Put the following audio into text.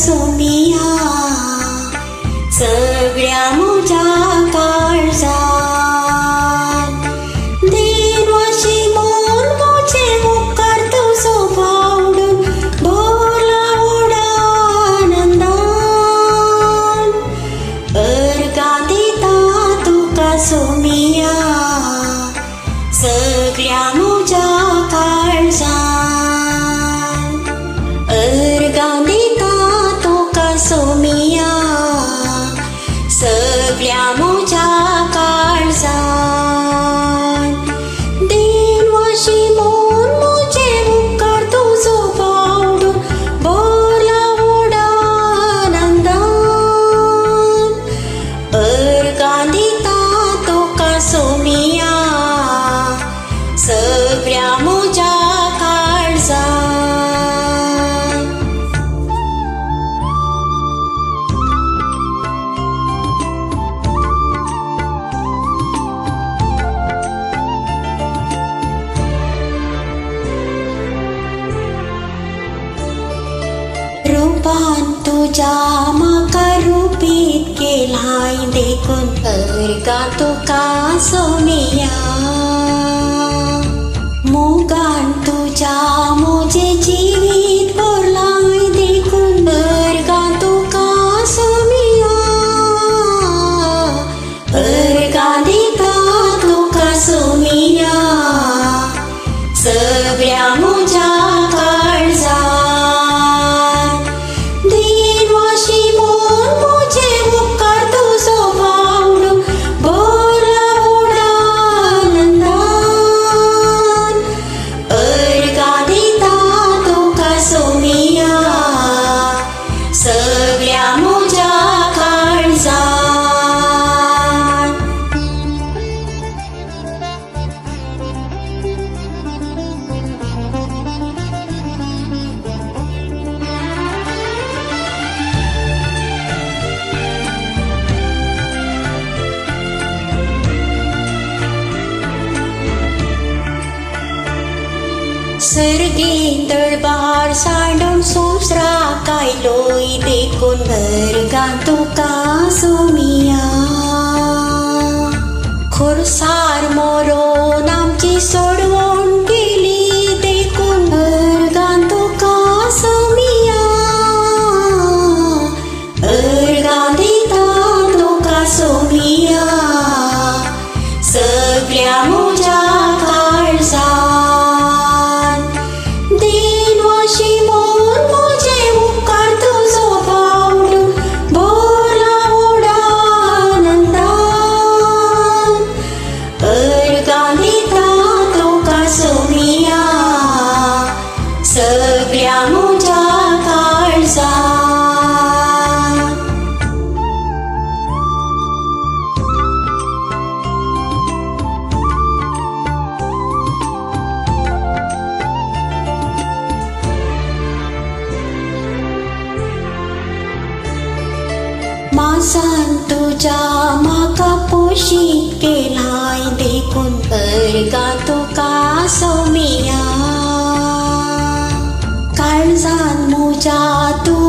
सोमिया सगळ्या मुझ्या काळजात देवाशी मोर मुझे उपकार तुझो पावडून भोला उडा आनंदान अर्गा दिता तुका सोमिया सगळ्या मुझ्या काळजात अर्गा दिता तुका सोमिया सगळ्या मुझ्या काळजात देवाशी मोर मुझे उपकार तुझो पावडून भोला उडा आनंदान अर्गा दिता तुका सोमिया सगळ्या मुझ्या काळजात रूपान तुझ्या म्हाका रूपीत केलाय देखून अर्गा तुका सोमिया मोगान तुझ्या मुझे जीवित भरलाय देखून अर्गा तुका सोमिया अर्गा दिता तुका सोमिया सगळ्या मुझ्या काळजात देवाशी मोर मुझे उपकार तुझो पावडून भोला उडा आनंदान अर्गा दिता तुका सोमिया सगळ्या मुझ्या काळजात सर्गीन दळबार सांडून सुसरा कायलोय देखून अर्गा तुका सोमिया खुरसार मोरोन आमची सोडवून गेली देखून अर्गा तुका सोमिया अर्गा दिता तुका सोमिया सगळ्या मुझ्या काळजात देवाशी मोर मुझे उपकार तुझो पावडून भोला उडा आनंदान अर्गा दिता तुका सोमिया सगळ्या मुझ्या काळजात मासान तुझ्या म्हाका पोशीत केलाय देखून अर्गा तुका सोमिया काळजान मुझ्या तू